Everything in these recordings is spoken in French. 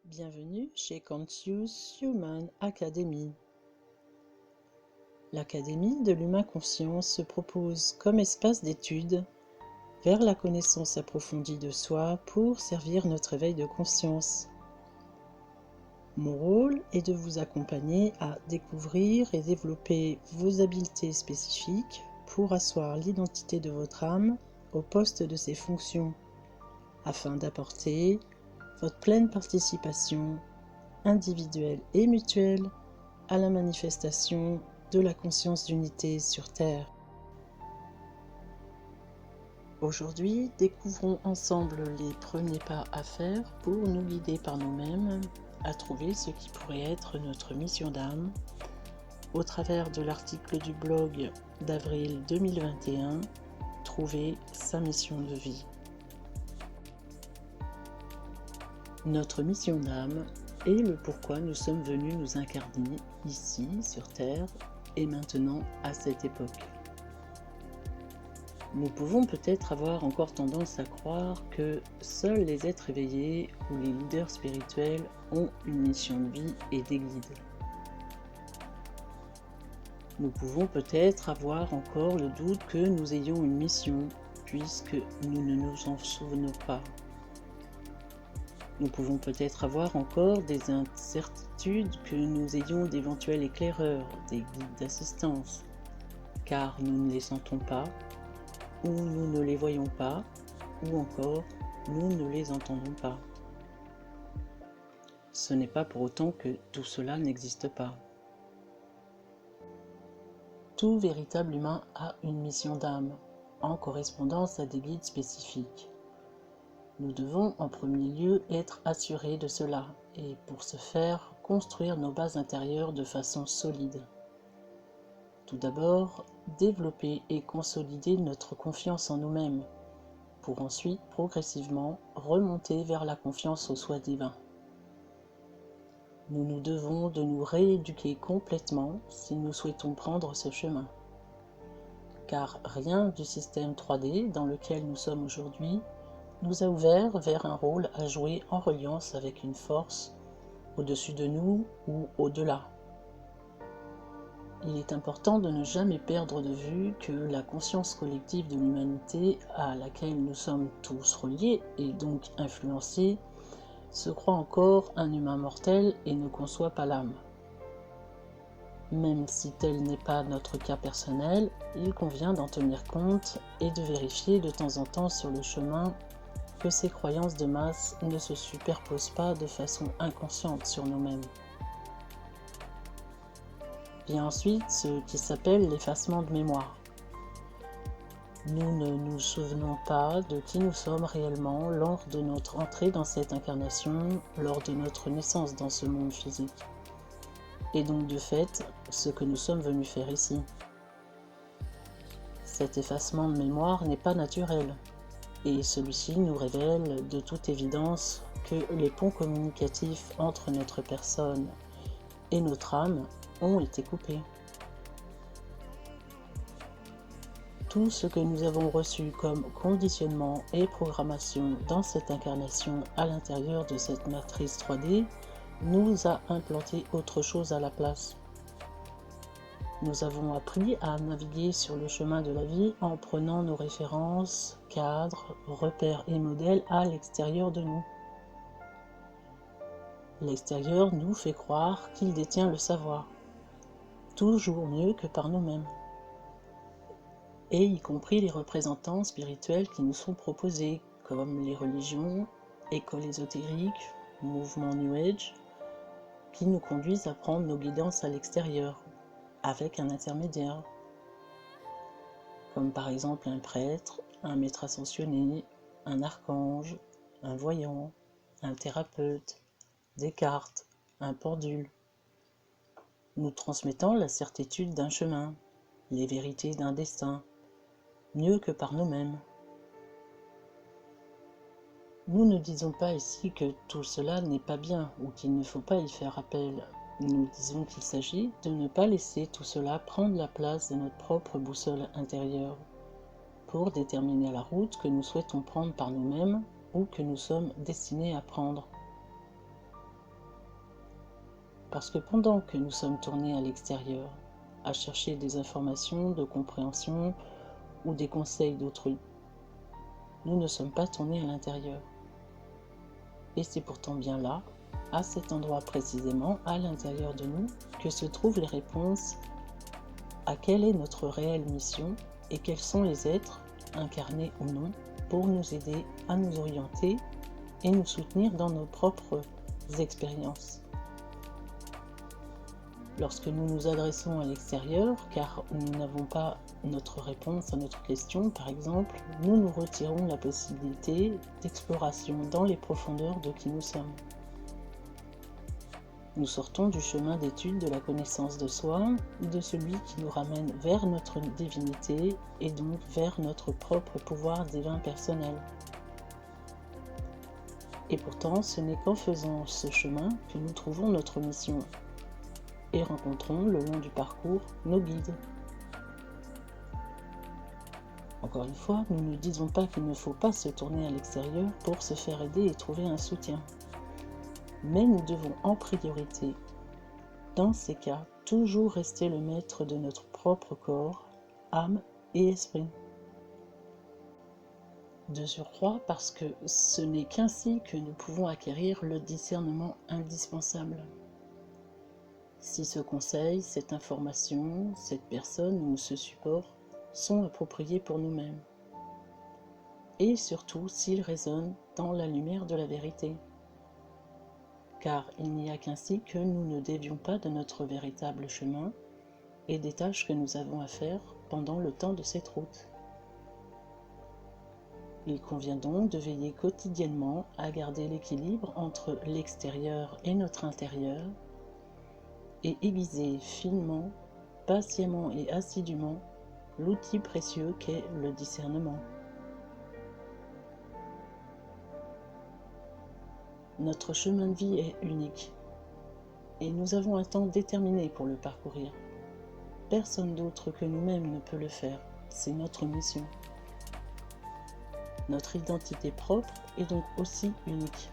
Bienvenue chez Conscious Human Academy. L'Académie de l'humain conscient se propose comme espace d'étude vers la connaissance approfondie de soi pour servir notre éveil de conscience. Mon rôle est de vous accompagner à découvrir et développer vos habiletés spécifiques pour asseoir l'identité de votre âme au poste de ses fonctions, afin d'apporter votre pleine participation individuelle et mutuelle à la manifestation de la conscience d'unité sur Terre. Aujourd'hui, découvrons ensemble les premiers pas à faire pour nous guider par nous-mêmes à trouver ce qui pourrait être notre mission d'âme au travers de l'article du blog d'avril 2021, Trouver sa mission de vie. Notre mission d'âme est le pourquoi nous sommes venus nous incarner ici sur Terre et maintenant à cette époque. Nous pouvons peut-être avoir encore tendance à croire que seuls les êtres éveillés ou les leaders spirituels ont une mission de vie et des guides. Nous pouvons peut-être avoir encore le doute que nous ayons une mission puisque nous ne nous en souvenons pas. Nous pouvons peut-être avoir encore des incertitudes que nous ayons d'éventuels éclaireurs, des guides d'assistance, car nous ne les sentons pas, ou nous ne les voyons pas, ou encore nous ne les entendons pas. Ce n'est pas pour autant que tout cela n'existe pas. Tout véritable humain a une mission d'âme, en correspondance à des guides spécifiques. Nous devons en premier lieu être assurés de cela, et pour ce faire, construire nos bases intérieures de façon solide. Tout d'abord, développer et consolider notre confiance en nous-mêmes, pour ensuite progressivement remonter vers la confiance au soi divin. Nous nous devons de nous rééduquer complètement si nous souhaitons prendre ce chemin. Car rien du système 3D dans lequel nous sommes aujourd'hui nous a ouvert vers un rôle à jouer en reliance avec une force au-dessus de nous ou au-delà. Il est important de ne jamais perdre de vue que la conscience collective de l'humanité à laquelle nous sommes tous reliés et donc influencés se croit encore un humain mortel et ne conçoit pas l'âme. Même si tel n'est pas notre cas personnel, il convient d'en tenir compte et de vérifier de temps en temps sur le chemin que ces croyances de masse ne se superposent pas de façon inconsciente sur nous-mêmes. Vient ensuite ce qui s'appelle l'effacement de mémoire. Nous ne nous souvenons pas de qui nous sommes réellement lors de notre entrée dans cette incarnation, lors de notre naissance dans ce monde physique, et donc de fait, ce que nous sommes venus faire ici. Cet effacement de mémoire n'est pas naturel, et celui-ci nous révèle de toute évidence que les ponts communicatifs entre notre personne et notre âme ont été coupés. Tout ce que nous avons reçu comme conditionnement et programmation dans cette incarnation à l'intérieur de cette matrice 3D nous a implanté autre chose à la place. Nous avons appris à naviguer sur le chemin de la vie en prenant nos références, cadres, repères et modèles à l'extérieur de nous. L'extérieur nous fait croire qu'il détient le savoir, toujours mieux que par nous-mêmes, et y compris les représentants spirituels qui nous sont proposés, comme les religions, écoles ésotériques, mouvements New Age, qui nous conduisent à prendre nos guidances à l'extérieur, avec un intermédiaire, comme par exemple un prêtre, un maître ascensionné, un archange, un voyant, un thérapeute, des cartes, un pendule, nous transmettant la certitude d'un chemin, les vérités d'un destin, mieux que par nous-mêmes. Nous ne disons pas ici que tout cela n'est pas bien ou qu'il ne faut pas y faire appel. Nous disons qu'il s'agit de ne pas laisser tout cela prendre la place de notre propre boussole intérieure pour déterminer la route que nous souhaitons prendre par nous-mêmes ou que nous sommes destinés à prendre. Parce que pendant que nous sommes tournés à l'extérieur, à chercher des informations de compréhension ou des conseils d'autrui, nous ne sommes pas tournés à l'intérieur. Et c'est pourtant bien là, à cet endroit précisément, à l'intérieur de nous, que se trouvent les réponses à quelle est notre réelle mission et quels sont les êtres, incarnés ou non, pour nous aider à nous orienter et nous soutenir dans nos propres expériences. Lorsque nous nous adressons à l'extérieur, car nous n'avons pas notre réponse à notre question, par exemple, nous nous retirons la possibilité d'exploration dans les profondeurs de qui nous sommes. Nous sortons du chemin d'étude de la connaissance de soi, de celui qui nous ramène vers notre divinité et donc vers notre propre pouvoir divin personnel. Et pourtant, ce n'est qu'en faisant ce chemin que nous trouvons notre mission et rencontrons le long du parcours nos guides. Encore une fois, nous ne disons pas qu'il ne faut pas se tourner à l'extérieur pour se faire aider et trouver un soutien. Mais nous devons en priorité, dans ces cas, toujours rester le maître de notre propre corps, âme et esprit. De surcroît, parce que ce n'est qu'ainsi que nous pouvons acquérir le discernement indispensable. Si ce conseil, cette information, cette personne ou ce support sont appropriés pour nous-mêmes. Et surtout s'ils résonnent dans la lumière de la vérité. Car il n'y a qu'ainsi que nous ne dévions pas de notre véritable chemin et des tâches que nous avons à faire pendant le temps de cette route. Il convient donc de veiller quotidiennement à garder l'équilibre entre l'extérieur et notre intérieur et aiguiser finement, patiemment et assidûment l'outil précieux qu'est le discernement. Notre chemin de vie est unique et nous avons un temps déterminé pour le parcourir. Personne d'autre que nous-mêmes ne peut le faire, c'est notre mission. Notre identité propre est donc aussi unique.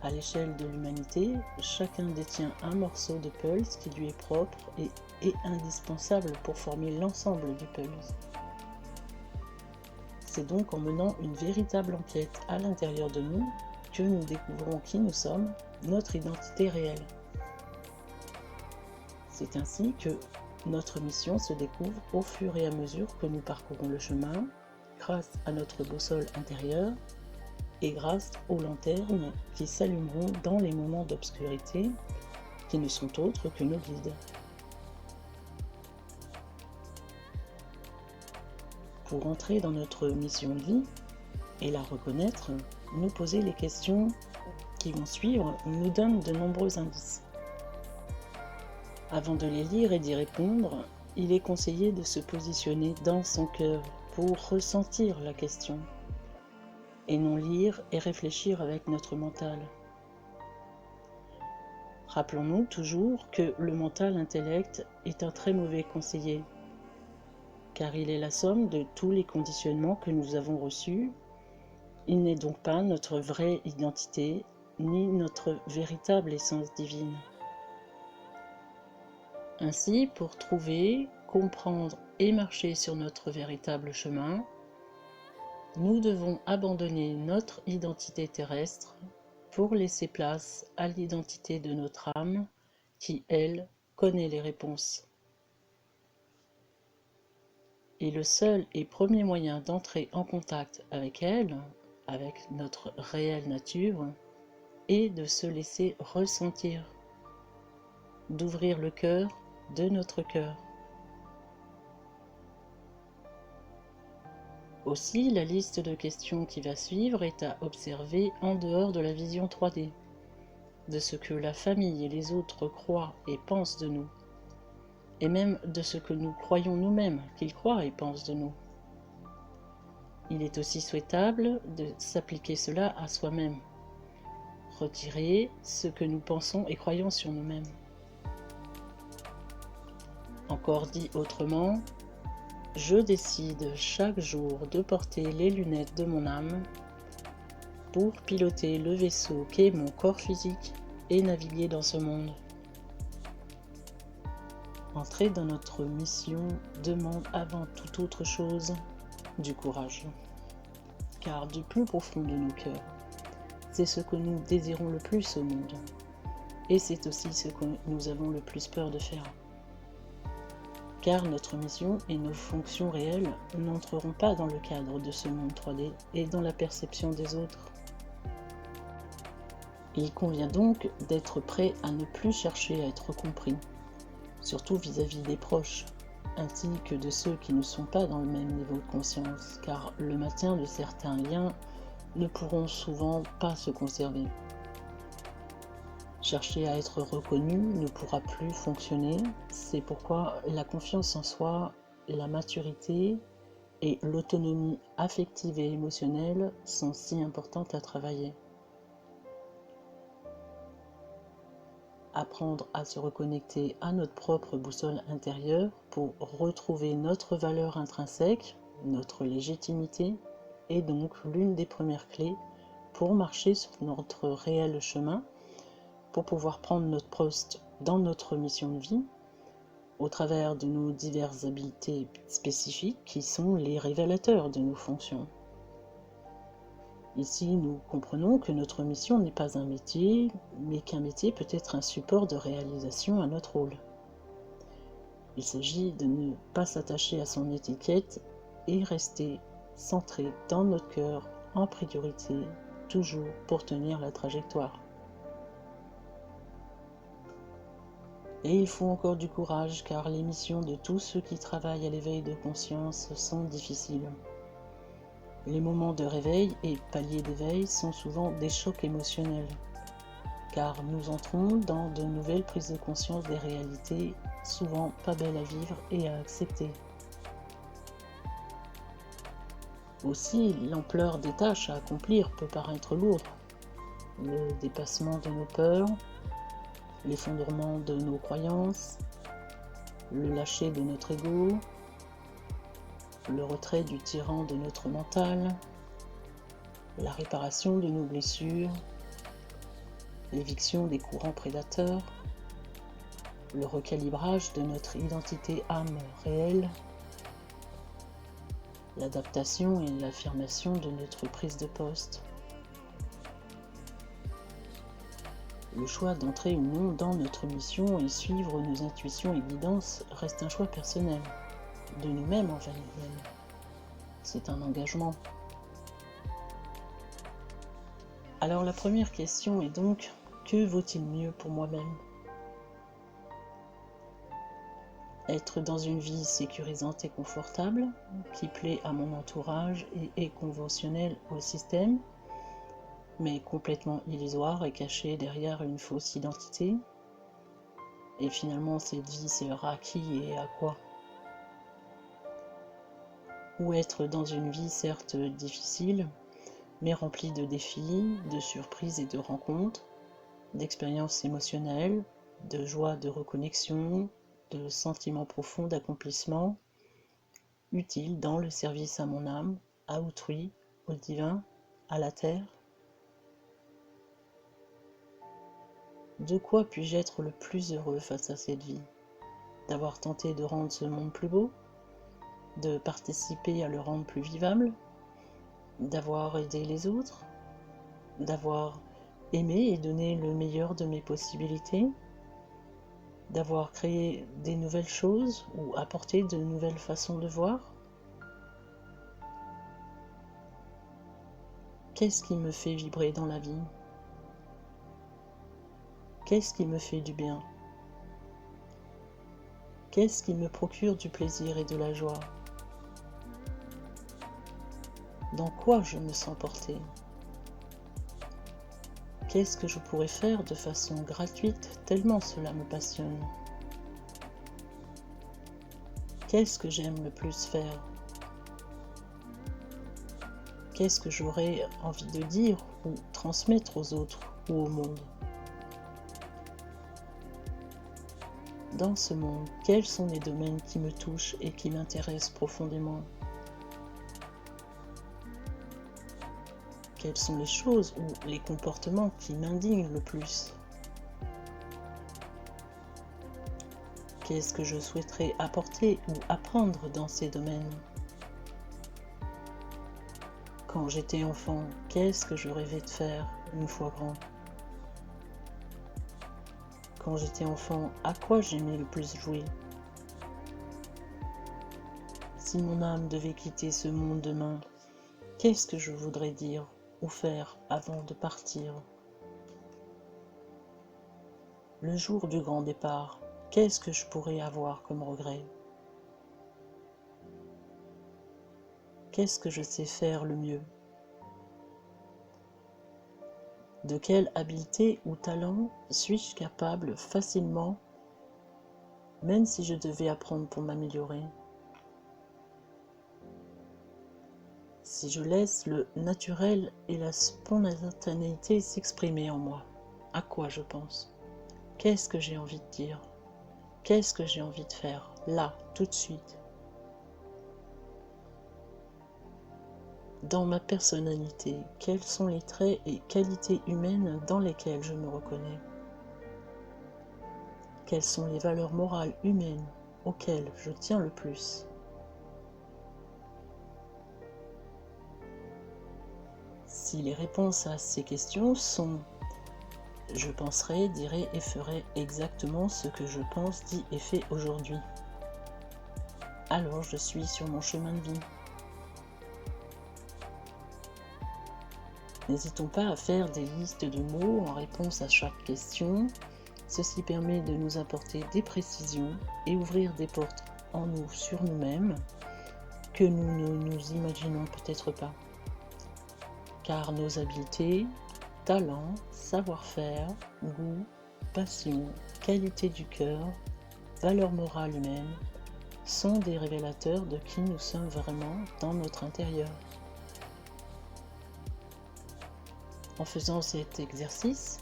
À l'échelle de l'humanité, chacun détient un morceau de pulse qui lui est propre et est indispensable pour former l'ensemble du pulse. C'est donc en menant une véritable enquête à l'intérieur de nous que nous découvrons qui nous sommes, notre identité réelle. C'est ainsi que notre mission se découvre au fur et à mesure que nous parcourons le chemin, grâce à notre boussole intérieure et grâce aux lanternes qui s'allumeront dans les moments d'obscurité qui ne sont autres que nos guides. Pour entrer dans notre mission de vie et la reconnaître, nous poser les questions qui vont suivre nous donnent de nombreux indices. Avant de les lire et d'y répondre, il est conseillé de se positionner dans son cœur pour ressentir la question et non lire et réfléchir avec notre mental. Rappelons-nous toujours que le mental intellect est un très mauvais conseiller, car il est la somme de tous les conditionnements que nous avons reçus. Il n'est donc pas notre vraie identité, ni notre véritable essence divine. Ainsi, pour trouver, comprendre et marcher sur notre véritable chemin, nous devons abandonner notre identité terrestre pour laisser place à l'identité de notre âme qui, elle, connaît les réponses. Et le seul et premier moyen d'entrer en contact avec elle, avec notre réelle nature, est de se laisser ressentir, d'ouvrir le cœur de notre cœur. Aussi, la liste de questions qui va suivre est à observer en dehors de la vision 3D, de ce que la famille et les autres croient et pensent de nous, et même de ce que nous croyons nous-mêmes qu'ils croient et pensent de nous. Il est aussi souhaitable de s'appliquer cela à soi-même, retirer ce que nous pensons et croyons sur nous-mêmes. Encore dit autrement, je décide chaque jour de porter les lunettes de mon âme pour piloter le vaisseau qu'est mon corps physique et naviguer dans ce monde. Entrer dans notre mission demande avant toute autre chose du courage. Car du plus profond de nos cœurs, c'est ce que nous désirons le plus au monde. Et c'est aussi ce que nous avons le plus peur de faire. Car notre mission et nos fonctions réelles n'entreront pas dans le cadre de ce monde 3D et dans la perception des autres. Il convient donc d'être prêt à ne plus chercher à être compris, surtout vis-à-vis des proches, ainsi que de ceux qui ne sont pas dans le même niveau de conscience, car le maintien de certains liens ne pourront souvent pas se conserver. Chercher à être reconnu ne pourra plus fonctionner, c'est pourquoi la confiance en soi, la maturité et l'autonomie affective et émotionnelle sont si importantes à travailler. Apprendre à se reconnecter à notre propre boussole intérieure pour retrouver notre valeur intrinsèque, notre légitimité, est donc l'une des premières clés pour marcher sur notre réel chemin, pour pouvoir prendre notre poste dans notre mission de vie, au travers de nos diverses habiletés spécifiques qui sont les révélateurs de nos fonctions. Ici, nous comprenons que notre mission n'est pas un métier, mais qu'un métier peut être un support de réalisation à notre rôle. Il s'agit de ne pas s'attacher à son étiquette et rester centré dans notre cœur en priorité, toujours pour tenir la trajectoire. Et il faut encore du courage car les missions de tous ceux qui travaillent à l'éveil de conscience sont difficiles. Les moments de réveil et paliers d'éveil sont souvent des chocs émotionnels, car nous entrons dans de nouvelles prises de conscience des réalités, souvent pas belles à vivre et à accepter. Aussi, l'ampleur des tâches à accomplir peut paraître lourde. Le dépassement de nos peurs, l'effondrement de nos croyances, le lâcher de notre ego, le retrait du tyran de notre mental, la réparation de nos blessures, l'éviction des courants prédateurs, le recalibrage de notre identité âme réelle, l'adaptation et l'affirmation de notre prise de poste. Le choix d'entrer ou non dans notre mission et suivre nos intuitions et guidances reste un choix personnel, de nous-mêmes envers nous-mêmes. C'est un engagement. Alors la première question est donc, que vaut-il mieux pour moi-même ? Être dans une vie sécurisante et confortable, qui plaît à mon entourage et est conventionnelle au système, mais complètement illusoire et cachée derrière une fausse identité. Et finalement, cette vie sert à qui et à quoi ? Ou être dans une vie certes difficile, mais remplie de défis, de surprises et de rencontres, d'expériences émotionnelles, de joie de reconnexion, de sentiments profonds d'accomplissement, utiles dans le service à mon âme, à autrui, au divin, à la terre. De quoi puis-je être le plus heureux face à cette vie ? D'avoir tenté de rendre ce monde plus beau ? De participer à le rendre plus vivable ? D'avoir aidé les autres ? D'avoir aimé et donné le meilleur de mes possibilités ? D'avoir créé des nouvelles choses ou apporté de nouvelles façons de voir ? Qu'est-ce qui me fait vibrer dans la vie ? Qu'est-ce qui me fait du bien ? Qu'est-ce qui me procure du plaisir et de la joie ? Dans quoi je me sens portée ? Qu'est-ce que je pourrais faire de façon gratuite tellement cela me passionne ? Qu'est-ce que j'aime le plus faire ? Qu'est-ce que j'aurais envie de dire ou transmettre aux autres ou au monde ? Dans ce monde, quels sont les domaines qui me touchent et qui m'intéressent profondément ? Quelles sont les choses ou les comportements qui m'indignent le plus ? qu'est-ce que je souhaiterais apporter ou apprendre dans ces domaines? Quand j'étais enfant, qu'est-ce que je rêvais de faire une fois grand? Quand j'étais enfant, à quoi j'aimais le plus jouer? Si mon âme devait quitter ce monde demain, qu'est-ce que je voudrais dire ou faire avant de partir? Le jour du grand départ, qu'est-ce que je pourrais avoir comme regret? Qu'est-ce que je sais faire le mieux? De quelle habileté ou talent suis-je capable facilement, même si je devais apprendre pour m'améliorer? Si je laisse le naturel et la spontanéité s'exprimer en moi, à quoi je pense? Qu'est-ce que j'ai envie de dire? Qu'est-ce que j'ai envie de faire, là, tout de suite? Dans ma personnalité, quels sont les traits et qualités humaines dans lesquels je me reconnais? Quelles sont les valeurs morales humaines auxquelles je tiens le plus? Si les réponses à ces questions sont « je penserai, dirai et ferai exactement ce que je pense, dis et fais aujourd'hui », alors je suis sur mon chemin de vie. N'hésitons pas à faire des listes de mots en réponse à chaque question. Ceci permet de nous apporter des précisions et ouvrir des portes en nous sur nous-mêmes que nous ne nous imaginons peut-être pas. Car nos habiletés, talents, savoir-faire, goût, passion, qualité du cœur, valeurs morales humaines sont des révélateurs de qui nous sommes vraiment dans notre intérieur. En faisant cet exercice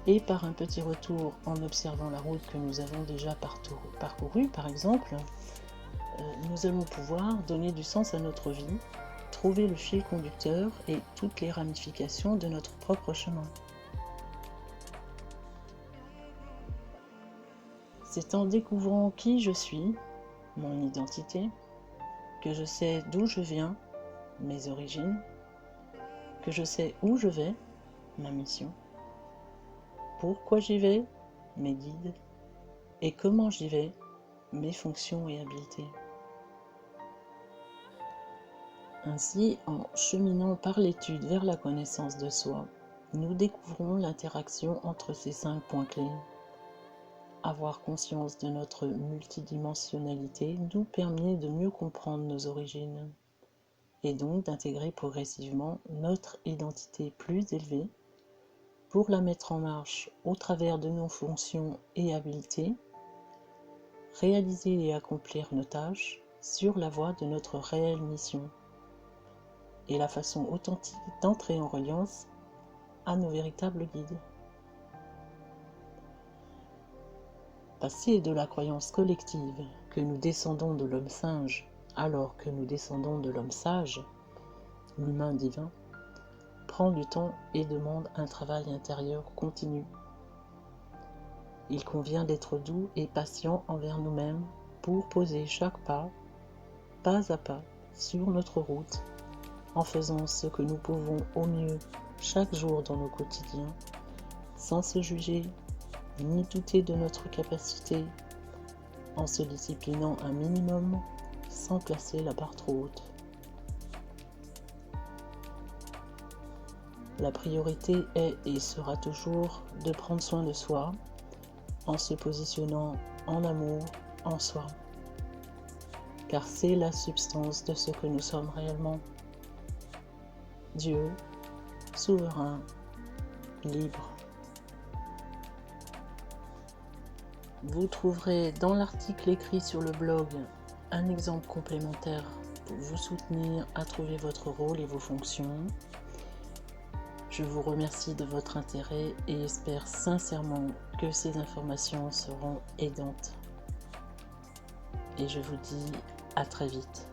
et par un petit retour en observant la route que nous avons déjà parcourue par exemple, nous allons pouvoir donner du sens à notre vie, trouver le fil conducteur et toutes les ramifications de notre propre chemin. C'est en découvrant qui je suis, mon identité, que je sais d'où je viens, mes origines, que je sais où je vais, ma mission, pourquoi j'y vais, mes guides, et comment j'y vais, mes fonctions et habiletés. Ainsi, en cheminant par l'étude vers la connaissance de soi, nous découvrons l'interaction entre ces 5 points clés. Avoir conscience de notre multidimensionnalité nous permet de mieux comprendre nos origines et donc d'intégrer progressivement notre identité plus élevée pour la mettre en marche au travers de nos fonctions et habiletés, réaliser et accomplir nos tâches sur la voie de notre réelle mission et la façon authentique d'entrer en reliance à nos véritables guides. Passer de la croyance collective que nous descendons de l'homme singe alors que nous descendons de l'homme sage, l'humain divin, prend du temps et demande un travail intérieur continu. Il convient d'être doux et patient envers nous-mêmes pour poser chaque pas à pas, sur notre route, en faisant ce que nous pouvons au mieux chaque jour dans nos quotidiens, sans se juger ni douter de notre capacité, en se disciplinant un minimum, sans placer la barre trop haute. La priorité est et sera toujours de prendre soin de soi, en se positionnant en amour en soi, car c'est la substance de ce que nous sommes réellement. Dieu, souverain, libre. Vous trouverez dans l'article écrit sur le blog un exemple complémentaire pour vous soutenir à trouver votre rôle et vos fonctions. Je vous remercie de votre intérêt et espère sincèrement que ces informations seront aidantes. Et je vous dis à très vite.